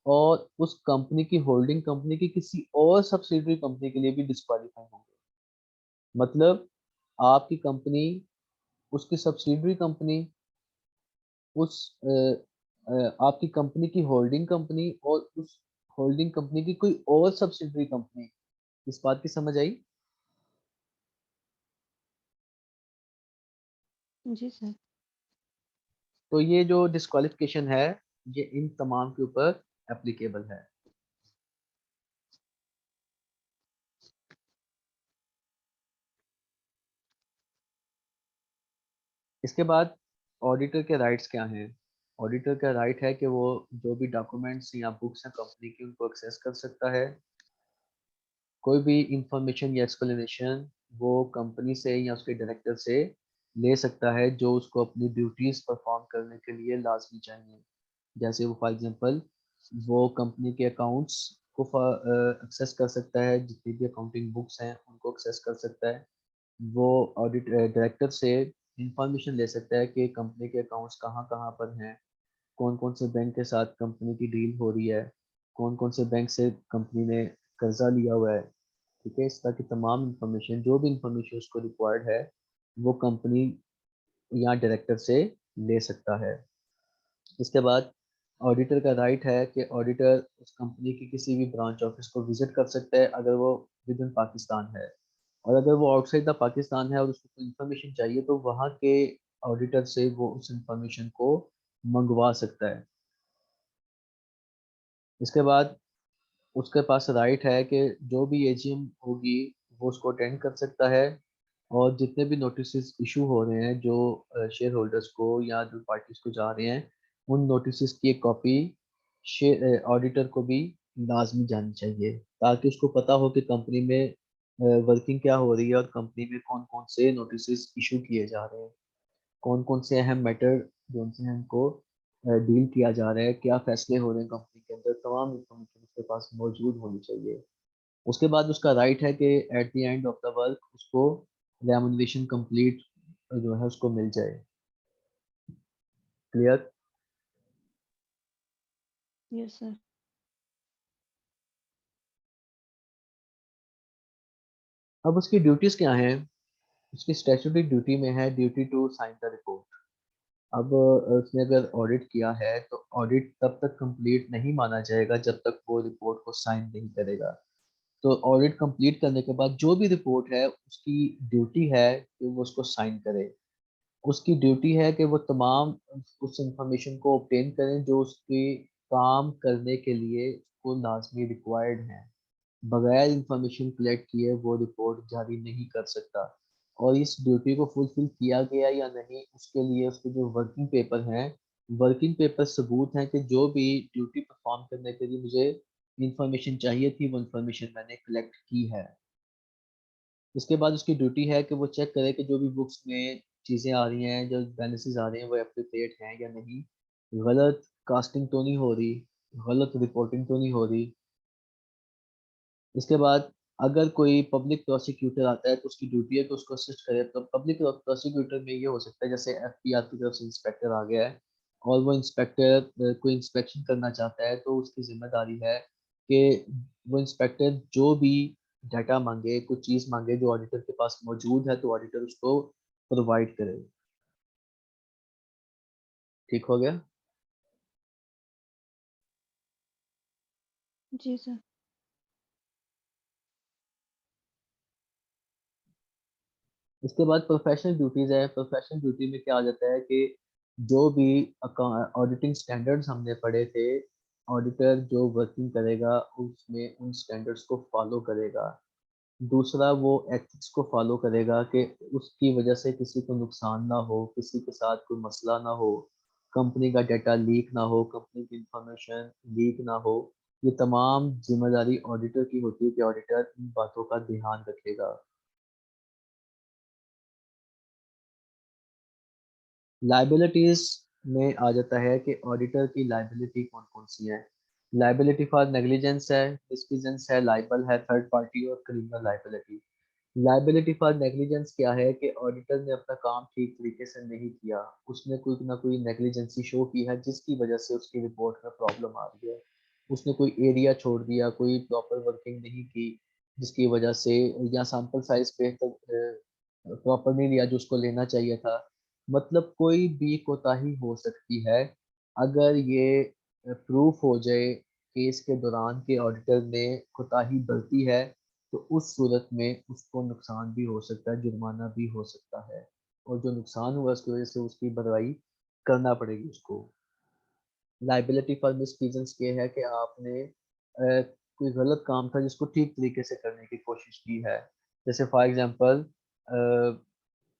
और उस कंपनी की होल्डिंग कंपनी की किसी और सब्सिडरी कंपनी के लिए भी डिस्क्वालीफाई होंगे। मतलब आपकी कंपनी, उसकी सब्सिडरी कंपनी, उस आपकी कंपनी की होल्डिंग कंपनी और उस होल्डिंग कंपनी की कोई और सब्सिडरी कंपनी। इस बात की समझ आई?
जी सर।
तो ये जो डिस्क्वालिफिकेशन है, ये इन तमाम के ऊपर एप्लीकेबल है। इसके बाद ऑडिटर के राइट्स क्या हैं? ऑडिटर का राइट है कि वो जो भी डॉक्यूमेंट्स या बुक्स हैं कंपनी की, उनको एक्सेस कर सकता है। कोई भी इंफॉर्मेशन या एक्सप्लेनेशन वो कंपनी से या उसके डायरेक्टर से ले सकता है, जो उसको अपनी ड्यूटीज परफॉर्म करने के लिए लाजमी चाहिए। जैसे वो फॉर एग्जांपल वो कंपनी के अकाउंट्स को एक्सेस कर सकता है, जितनी भी अकाउंटिंग बुक्स हैं उनको एक्सेस कर सकता है। वो ऑडिट डायरेक्टर से इंफॉर्मेशन ले सकता है कि कंपनी के अकाउंट्स कहाँ कहाँ पर हैं, कौन कौन से बैंक के साथ कंपनी की डील हो रही है, कौन कौन से बैंक से कंपनी ने कर्जा लिया हुआ है। ठीक है, इस तरह की तमाम इंफॉर्मेशन, जो भी इंफॉर्मेशन उसको रिक्वायर्ड है, वो कंपनी या डायरेक्टर से ले सकता है। इसके बाद ऑडिटर का राइट है कि ऑडिटर उस कंपनी की किसी भी ब्रांच ऑफिस को विजिट कर सकता है अगर वो विद इन पाकिस्तान है, और अगर वो आउटसाइड द पाकिस्तान है और उसको कोई इंफॉर्मेशन चाहिए तो वहाँ के ऑडिटर से वो उस इंफॉर्मेशन को मंगवा सकता है। इसके बाद उसके पास राइट है कि जो भी एजीएम होगी वो उसको अटेंड कर सकता है, और जितने भी नोटिस इशू हो रहे हैं जो शेयर होल्डर्स को या जो पार्टीज को जा रहे हैं, उन नोटिस की एक कॉपी शेयर ऑडिटर को भी लाजमी जानी चाहिए, ताकि उसको पता हो कि कंपनी में वर्किंग क्या हो रही है और कंपनी में कौन कौन से नोटिस इशू किए जा रहे हैं, कौन कौन से अहम मैटर जो उनसे हमको डील किया जा रहा है, क्या फैसले हो रहे हैं कंपनी के अंदर, तमाम इंफॉर्मेशन उसके पास मौजूद होनी चाहिए। उसके बाद उसका राइट है कि at the end of the work उसको रेमुनरेशन कंप्लीट जो है उसको मिल जाए। क्लियर?
Yes sir.
अब उसकी ड्यूटीज क्या हैं? उसकी स्टैट्यूटरी ड्यूटी में है duty to sign the report. अब उसने अगर ऑडिट किया है तो ऑडिट तब तक कंप्लीट नहीं माना जाएगा जब तक वो रिपोर्ट को साइन नहीं करेगा। तो ऑडिट कंप्लीट करने के बाद जो भी रिपोर्ट है उसकी ड्यूटी है कि वो उसको साइन करे। उसकी ड्यूटी है कि वो तमाम उस इंफॉर्मेशन को ऑब्टेन करें जो उसके काम करने के लिए उसको लाजमी रिक्वायर्ड है। बगैर इंफॉर्मेशन कलेक्ट किए वो रिपोर्ट जारी नहीं कर सकता। और इस ड्यूटी को फुलफिल किया गया या नहीं, उसके लिए उसके जो वर्किंग पेपर हैं, वर्किंग पेपर सबूत हैं कि जो भी ड्यूटी परफॉर्म करने के लिए मुझे इंफॉर्मेशन चाहिए थी वो इंफॉर्मेशन मैंने कलेक्ट की है। इसके बाद उसकी ड्यूटी है कि वो चेक करे कि जो भी बुक्स में चीज़ें आ रही हैं, जो बैलेंसेस आ रहे हैं, वो एप्रोप्रिएट हैं या नहीं, गलत कास्टिंग तो नहीं हो रही, गलत रिपोर्टिंग तो नहीं हो रही। इसके बाद अगर कोई पब्लिक प्रोसिक्यूटर आता है तो उसकी ड्यूटी है कि उसको असिस्ट करे। तो पब्लिक प्रोसिक्यूटर में ये हो सकता है जैसे एफपीआर की तरफ से इंस्पेक्टर आ गया है और वो इंस्पेक्टर कोई इंस्पेक्शन करना चाहता है, तो उसकी जिम्मेदारी है कि वो इंस्पेक्टर जो भी डाटा मांगे, कुछ चीज़ मांगे जो ऑडिटर के पास मौजूद है, तो ऑडिटर उसको प्रोवाइड करे। ठीक हो गया?
जी सर।
इसके बाद प्रोफेशनल ड्यूटीज है। प्रोफेशनल ड्यूटी में क्या आ जाता है कि जो भी ऑडिटिंग स्टैंडर्ड्स हमने पढ़े थे, ऑडिटर जो वर्किंग करेगा उसमें उन स्टैंडर्ड्स को फॉलो करेगा। दूसरा, वो एथिक्स को फॉलो करेगा कि उसकी वजह से किसी को नुकसान ना हो, किसी के साथ कोई मसला ना हो, कंपनी का डाटा लीक ना हो, कंपनी की इंफॉर्मेशन लीक ना हो। ये तमाम जिम्मेदारी ऑडिटर की होती है कि ऑडिटर इन बातों का ध्यान रखेगा। लाइबिलिटीज में आ जाता है कि ऑडिटर की लाइबिलिटी कौन कौन सी है। लाइबिलिटी फॉर नेग्लिजेंस है, मिसफीजेंस है, लाइबल है, थर्ड पार्टी और criminal liability. Liability for negligence क्या है कि ऑडिटर ने अपना काम ठीक तरीके से नहीं किया, उसने कोई ना कोई नेग्लिजेंसी शो की है जिसकी वजह से उसकी रिपोर्ट में प्रॉब्लम आ रही है। उसने कोई एरिया छोड़ दिया, कोई प्रॉपर वर्किंग नहीं की जिसकी वजह से, या सैंपल साइज पे प्रॉपर नहीं लिया जो उसको लेना चाहिए था। मतलब कोई भी कोताही हो सकती है। अगर ये प्रूफ हो जाए केस के दौरान कि ऑडिटर ने कोताही बरती है, तो उस सूरत में उसको नुकसान भी हो सकता है, जुर्माना भी हो सकता है, और जो नुकसान हुआ उसकी वजह से उसकी भरपाई करना पड़ेगी उसको। लाइबिलिटी फॉर मिसफीजेंस ये है कि आपने कोई गलत काम था जिसको ठीक तरीके से करने की कोशिश की है। जैसे फॉर एग्जांपल,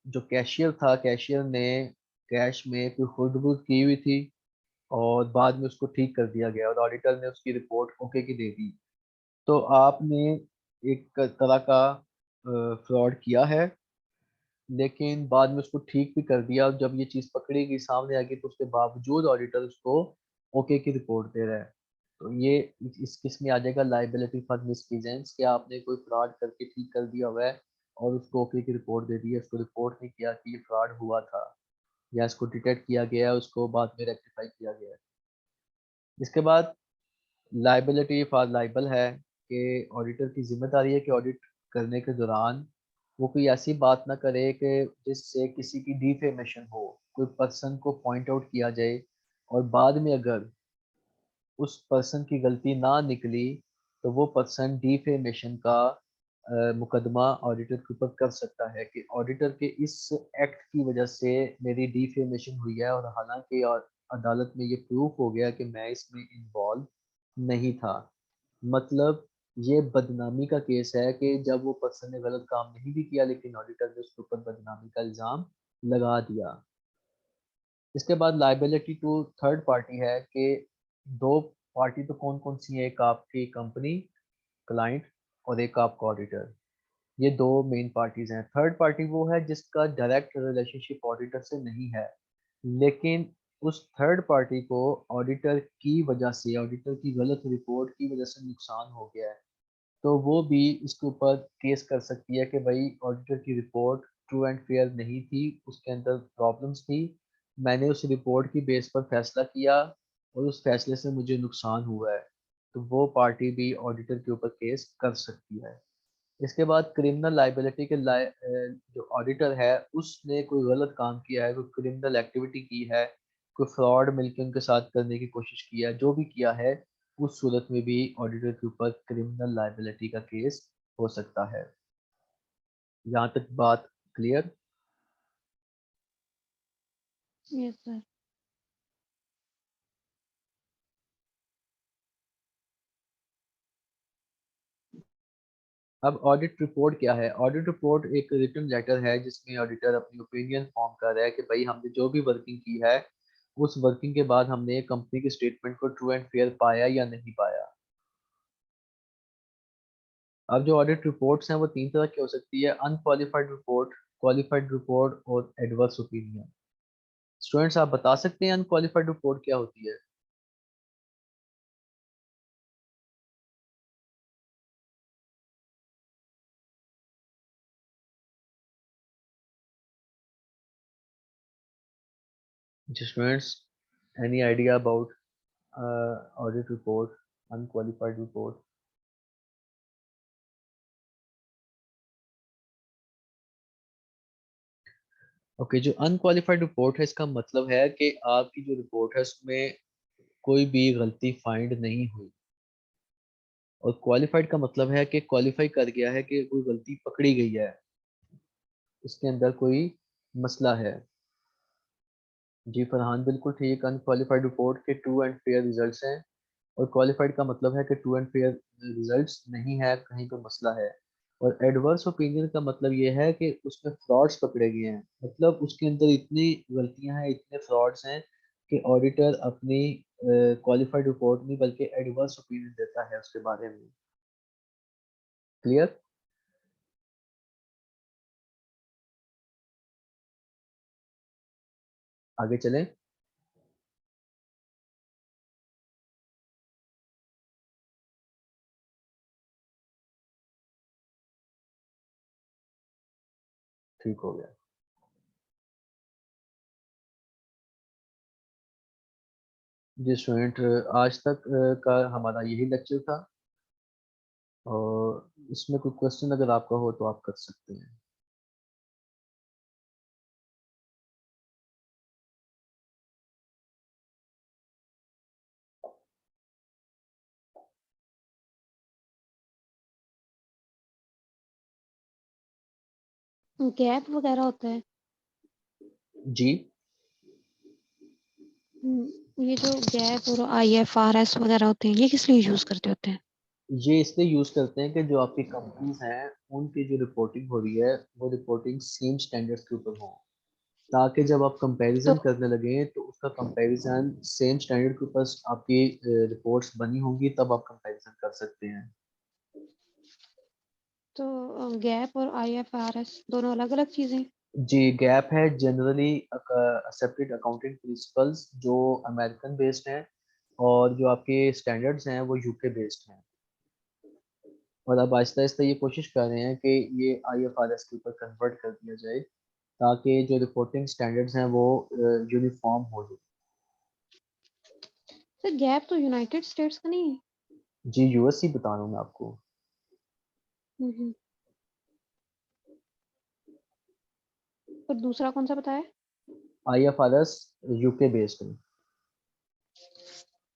जो कैशियर था, कैशियर ने कैश में कोई खुर्द-बुर्द की हुई थी और बाद में उसको ठीक कर दिया गया और ऑडिटर ने उसकी रिपोर्ट ओके की दे दी। तो आपने एक तरह का फ्रॉड किया है, लेकिन बाद में उसको ठीक भी कर दिया। जब ये चीज़ पकड़ी गई, सामने आ गई, तो उसके बावजूद ऑडिटर उसको ओके की रिपोर्ट दे रहा है। तो ये इस किस में आ जाएगा, लाइबिलिटी फॉर मिसफीजेंस, कि आपने कोई फ्रॉड करके ठीक कर दिया हुआ है और उसको ओके की रिपोर्ट दे दी है, उसको रिपोर्ट नहीं किया कि ये फ्रॉड हुआ था, या इसको डिटेक्ट किया गया है, उसको बाद में रेक्टिफाई किया गया है। इसके बाद लाइबिलिटी फॉर लाइबल है कि ऑडिटर की जिम्मेदारी है कि ऑडिट करने के दौरान वो कोई ऐसी बात ना करे कि जिससे किसी की डिफेमेशन हो, कोई पर्सन को पॉइंट आउट किया जाए और बाद में अगर उस पर्सन की गलती ना निकली, तो वो पर्सन डिफेमेशन का मुकदमा ऑडिटर के ऊपर कर सकता है कि ऑडिटर के इस एक्ट की वजह से मेरी डिफेमेशन हुई है, और हालांकि और अदालत में ये प्रूफ हो गया कि मैं इसमें इन्वॉल्व नहीं था। मतलब ये बदनामी का केस है कि जब वो पर्सन ने गलत काम नहीं भी किया, लेकिन ऑडिटर ने उसके ऊपर बदनामी का इल्जाम लगा दिया। इसके बाद लाइबिलिटी टू थर्ड पार्टी है कि दो पार्टी तो कौन कौन सी है, एक आपकी कंपनी, क्लाइंट, और एक आपका ऑडिटर। ये दो मेन पार्टीज हैं। थर्ड पार्टी वो है जिसका डायरेक्ट रिलेशनशिप ऑडिटर से नहीं है, लेकिन उस थर्ड पार्टी को ऑडिटर की वजह से, ऑडिटर की गलत रिपोर्ट की वजह से नुकसान हो गया है, तो वो भी इसके ऊपर केस कर सकती है कि भाई ऑडिटर की रिपोर्ट ट्रू एंड फेयर नहीं थी, उसके अंदर प्रॉब्लम्स थी, मैंने उस रिपोर्ट की बेस पर फैसला किया और उस फैसले से मुझे नुकसान हुआ है। तो वो पार्टी भी ऑडिटर के ऊपर केस कर सकती है। इसके बाद क्रिमिनल लाइबिलिटी के जो ऑडिटर है उसने कोई गलत काम किया है, कोई क्रिमिनल एक्टिविटी की है, कोई फ्रॉड मिलकर उनके साथ करने की कोशिश किया है, जो भी किया है, उस सूरत में भी ऑडिटर के ऊपर क्रिमिनल लाइबिलिटी का केस हो सकता है। यहाँ तक बात क्लियर।
Yes sir.
अब ऑडिट रिपोर्ट क्या है? ऑडिट रिपोर्ट एक रिटन लेटर है जिसमें ऑडिटर अपनी ओपिनियन फॉर्म कर रहा है कि भाई हमने जो भी वर्किंग की है, उस वर्किंग के बाद हमने कंपनी के स्टेटमेंट को ट्रू एंड फेयर पाया या नहीं पाया। अब जो ऑडिट रिपोर्ट्स हैं वो तीन तरह की हो सकती है: अनक्वालिफाइड रिपोर्ट, क्वालिफाइड रिपोर्ट और एडवर्स ओपिनियन। स्टूडेंट्स, आप बता सकते हैं अनक्वालिफाइड रिपोर्ट क्या होती है? Students, any idea about audit report, unqualified report? Okay, जो अनक्वालिफाइड रिपोर्ट है इसका मतलब है कि आपकी जो रिपोर्ट है उसमें कोई भी गलती फाइंड नहीं हुई, और क्वालिफाइड का मतलब है कि क्वालिफाई कर गया है कि कोई गलती पकड़ी गई है, इसके अंदर कोई मसला है। जी फरहान, बिल्कुल ठीक। अनक्वालिफाइड रिपोर्ट के ट्रू एंड फेयर रिजल्ट्स हैं, और क्वालिफाइड का मतलब है कि ट्रू एंड फेयर रिजल्ट्स नहीं है, कहीं पे मसला है। और एडवर्स ओपिनियन का मतलब ये है कि उसमें फ्रॉड्स पकड़े गए हैं, मतलब उसके अंदर इतनी गलतियां हैं, इतने फ्रॉड्स हैं कि ऑडिटर अपनी क्वालिफाइड रिपोर्ट नहीं बल्कि एडवर्स ओपिनियन देता है उसके बारे में। क्लियर? आगे चलें। ठीक हो गया। जी स्टूडेंट, आज तक का हमारा यही लेक्चर था, और इसमें कोई क्वेश्चन अगर आपका हो तो आप कर सकते हैं।
गैप वगैरह होता है।
जी
ये जो गैप और आईएफआरएस वगैरह होते हैं, ये किस लिए यूज करते होते हैं?
ये इसलिए यूज करते हैं कि जो आपकी कंपनीज हैं उनकी जो रिपोर्टिंग हो रही है वो रिपोर्टिंग सेम स्टैंडर्ड्स के ऊपर हो, ताकि जब आप
तो
कंपैरिजन करने लगे तो उसका कंपैरिजन सेम स्टैंडर्ड के ऊपर आपकी रिपोर्ट्स बनी होंगी, तब आप कंपैरिजन कर सकते हैं।
तो गैप और आईएफआरएस दोनों अलग-अलग चीजें हैं?
जी, गैप है जनरली एक्सेप्टेड अकाउंटिंग प्रिंसिपल्स जो अमेरिकन बेस्ड हैं, और जो आपके स्टैंडर्ड्स हैं वो यूके बेस्ड हैं। और अब आहिस्ता आहिस्ता ये कोशिश कर रहे हैं कि ये आईएफआरएस के ऊपर कन्वर्ट कर दिया जाए, ताकि जो रिपोर्टिंग स्टैंडर्ड्स हैं वो यूनिफॉर्म हो जाए।
सर गैप तो यूनाइटेड स्टेट्स का नहीं है?
जी यूएस ही बता रहा हूँ मैं आपको।
हम्म। और दूसरा कौन सा बताया?
आईएफआरएस यूके बेस्ड है।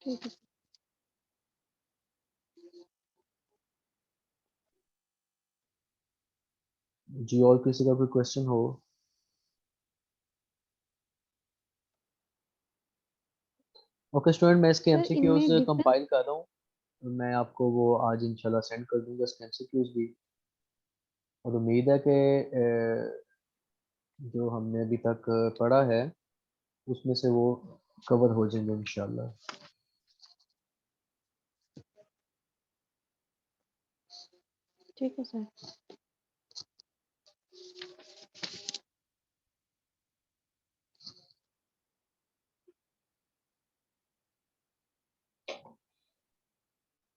ठीक है।
जी और किसी का कोई क्वेश्चन हो? ओके स्टूडेंट, मैं इसके
सर
एमसीक्यूज
इनमें डिफरेंस।
कंपाइल कर रहा हूँ, मैं आपको वो आज इंशाल्लाह सेंड कर दूंगा इसके एमसीक्यूज भी। और उम्मीद है कि जो हमने अभी तक पढ़ा है उसमें से वो कवर हो जाएंगे इंशाल्लाह।
ठीक है सर।